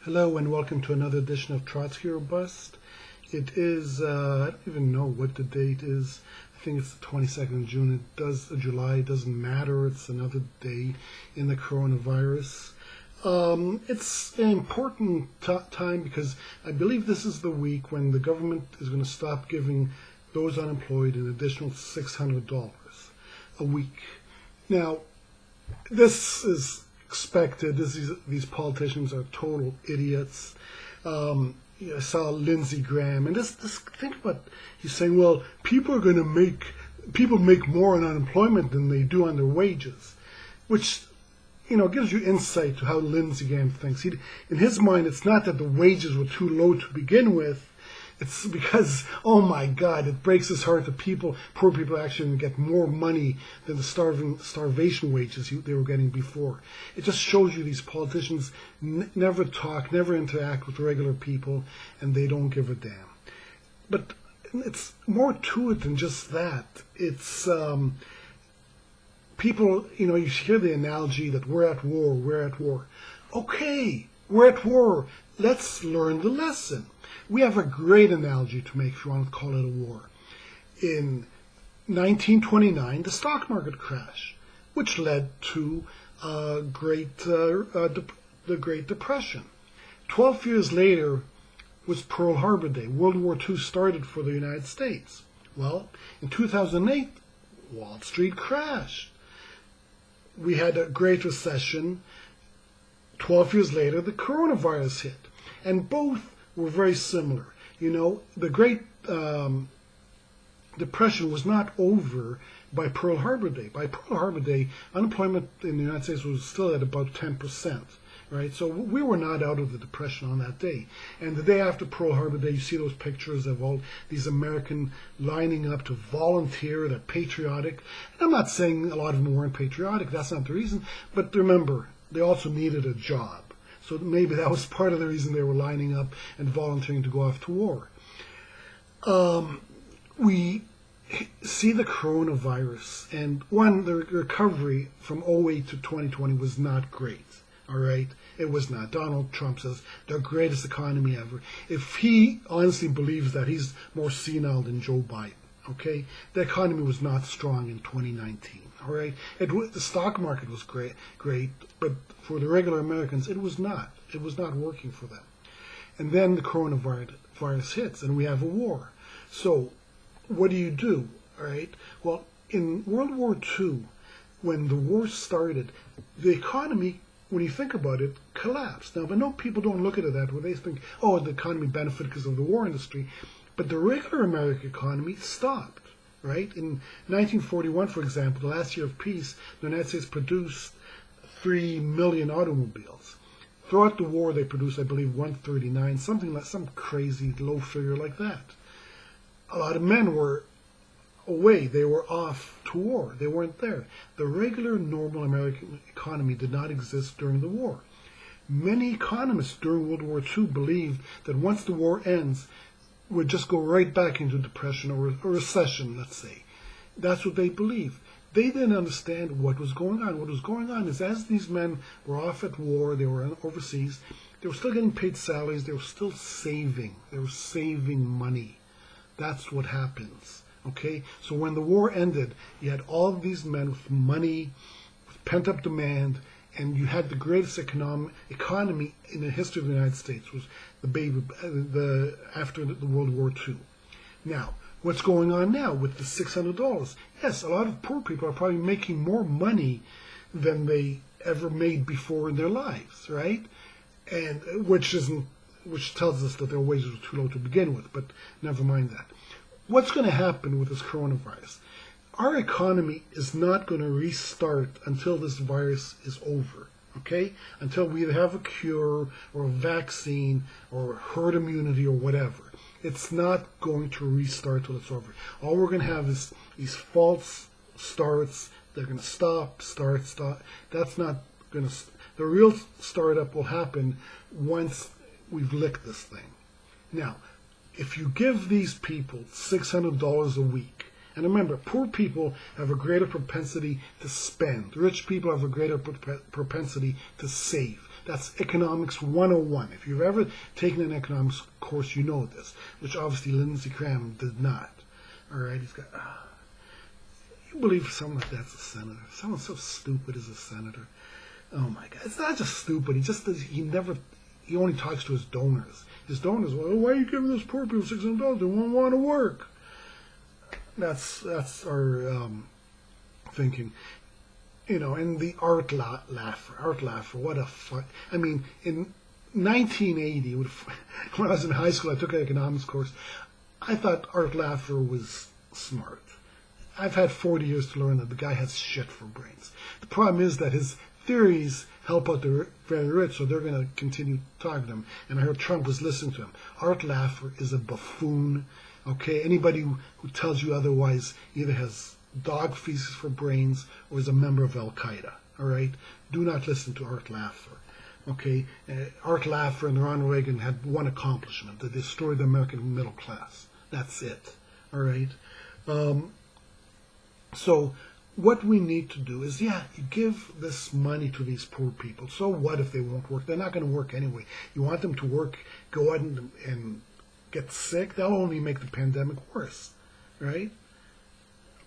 Hello and welcome to another edition of Trotsky or Bust. It is, I don't even know what the date is. I think it's the 22nd of June. July, it doesn't matter. It's another day in the coronavirus. It's an important time because I believe this is the week when the government is going to stop giving those unemployed an additional $600 a week. Now, this is expected. These politicians are total idiots. I saw Lindsey Graham, and this think about, he's saying, well, people make more on unemployment than they do on their wages, which gives you insight to how Lindsey Graham thinks. In his mind, it's not that the wages were too low to begin with. It's because, oh my God, it breaks his heart that poor people actually get more money than the starvation wages they were getting before. It just shows you these politicians never talk, never interact with regular people, and they don't give a damn. But it's more to it than just that. It's people, you hear the analogy that we're at war. Okay, we're at war. Let's learn the lesson. We have a great analogy to make if you want to call it a war. In 1929, the stock market crash, which led to the Great Depression. 12 years later was Pearl Harbor Day. World War II started for the United States. Well, in 2008, Wall Street crashed. We had a Great Recession. 12 years later, the coronavirus hit. And both were very similar. The Great Depression was not over by Pearl Harbor Day. By Pearl Harbor Day, unemployment in the United States was still at about 10%, right? So we were not out of the Depression on that day. And the day after Pearl Harbor Day, you see those pictures of all these Americans lining up to volunteer, they're patriotic. And I'm not saying a lot of them weren't patriotic, that's not the reason, but remember, they also needed a job. So maybe that was part of the reason they were lining up and volunteering to go off to war. We see the coronavirus, and the recovery from 2008 to 2020 was not great, all right? It was not. Donald Trump says the greatest economy ever. If he honestly believes that, he's more senile than Joe Biden, okay? The economy was not strong in 2019. All right, the stock market was great, but for the regular Americans, it was not. It was not working for them. And then the coronavirus hits, and we have a war. So, what do? All right. Well, in World War II, when the war started, the economy, when you think about it, collapsed. Now, but no, people don't look at it that way. They think, oh, the economy benefited because of the war industry, but the regular American economy stopped. Right? In 1941, for example, the last year of peace, the United States produced 3 million automobiles. Throughout the war, they produced, I believe, 139, some crazy low figure like that. A lot of men were away. They were off to war. They weren't there. The regular, normal American economy did not exist during the war. Many economists during World War II believed that once the war ends, would just go right back into depression or a recession, let's say. That's what they believed. They didn't understand what was going on. What was going on is as these men were off at war, they were overseas, they were still getting paid salaries, they were still saving. They were saving money. That's what happens, okay? So when the war ended, you had all of these men with money, with pent-up demand, and you had the greatest economy in the history of the United States, was after the World War II. Now, what's going on now with the $600? Yes, a lot of poor people are probably making more money than they ever made before in their lives, right? And which tells us that their wages were too low to begin with, but never mind that. What's going to happen with this coronavirus? Our economy is not going to restart until this virus is over, okay? Until we have a cure or a vaccine or herd immunity or whatever. It's not going to restart till it's over. All we're going to have is these false starts. They're going to stop. That's not going to... The real startup will happen once we've licked this thing. Now, if you give these people $600 a week, and remember, poor people have a greater propensity to spend. Rich people have a greater propensity to save. That's economics 101. If you've ever taken an economics course, you know this, which obviously Lindsey Graham did not. All right, he's got. You believe someone like that's a senator? Someone so stupid is a senator. Oh my God! It's not just stupid. He just does. He only talks to his donors. His donors. Well, why are you giving those poor people $600? They won't want to work. That's our thinking. You know, and the Art Laffer, what a fuck. I mean, in 1980, when I was in high school, I took an economics course. I thought Art Laffer was smart. I've had 40 years to learn that the guy has shit for brains. The problem is that his theories help out the very rich, so they're going to continue talking to him. And I heard Trump was listening to him. Art Laffer is a buffoon. Okay, anybody who tells you otherwise either has dog feces for brains or is a member of Al Qaeda. All right, do not listen to Art Laffer. Okay, Art Laffer and Ronald Reagan had one accomplishment: they destroyed the American middle class. That's it. All right. So what we need to do is, you give this money to these poor people. So what if they won't work? They're not going to work anyway. You want them to work, go out and get sick? That'll only make the pandemic worse, right?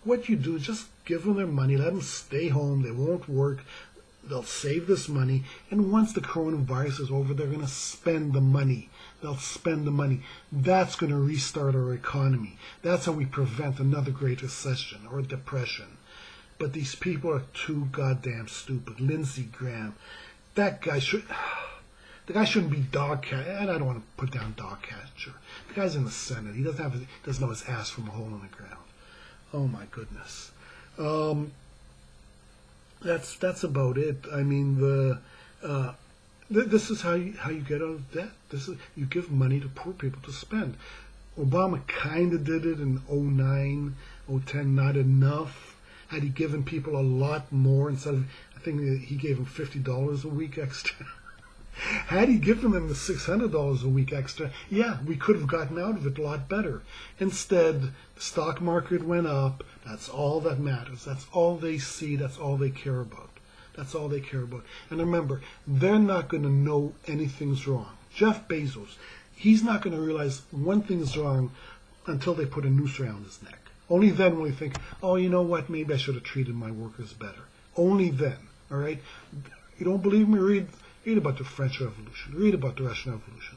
What you do is just give them their money, let them stay home. They won't work. They'll save this money, and once the coronavirus is over, they're going to spend the money. They'll spend the money. That's going to restart our economy. That's how we prevent another great recession or depression. But these people are too goddamn stupid. Lindsey Graham, that guy the guy shouldn't be dog cat. And I don't want to put down dog catcher. The guy's in the Senate. He doesn't know his ass from a hole in the ground. Oh my goodness. That's about it. I mean, this is how you get out of debt. You give money to poor people to spend. Obama kind of did it in 09, 010, not enough. Had he given people a lot more instead of, I think he gave them $50 a week extra. Had he given them the $600 a week extra, we could have gotten out of it a lot better. Instead, the stock market went up. That's all that matters. That's all they see. That's all they care about. That's all they care about. And remember, they're not going to know anything's wrong. Jeff Bezos, he's not going to realize one thing's wrong until they put a noose around his neck. Only then will he think, oh, you know what, maybe I should have treated my workers better. Only then, all right? You don't believe me? Read about the French Revolution. Read about the Russian Revolution.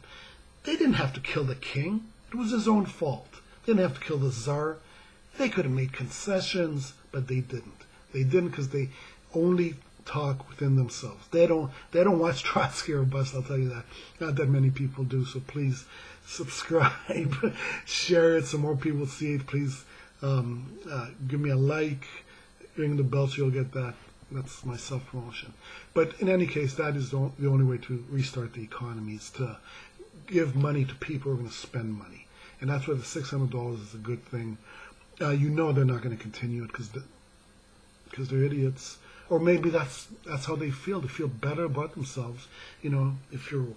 They didn't have to kill the king. It was his own fault. They didn't have to kill the Tsar. They could have made concessions, but they didn't. They didn't because they only talk within themselves. They don't watch Trotsky or Bust, I'll tell you that. Not that many people do, so please subscribe, share it so more people see it. Please give me a like, ring the bell so you'll get that. That's my self-promotion. But in any case, that is the only way to restart the economy, is to give money to people who are going to spend money. And that's why the $600 is a good thing. You know they're not going to continue it because they're idiots. Or maybe that's how they feel. They feel better about themselves. You know, if you're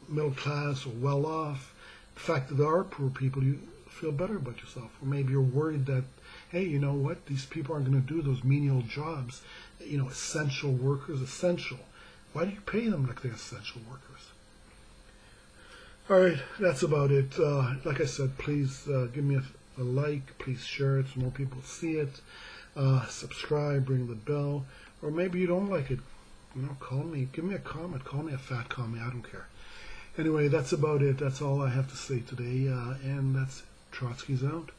middle class or well off, the fact that there are poor people, you feel better about yourself. Or maybe you're worried that, hey, you know what, these people aren't going to do those menial jobs. You know, essential workers, essential. Why do you pay them like they're essential workers? All right, that's about it. Like I said, please give me a like. Please share it so more people see it. Subscribe, ring the bell. Or maybe you don't like it. You know, call me. Give me a comment. Call me a fat commie. I don't care. Anyway, that's about it. That's all I have to say today. And that's Trotsky's out.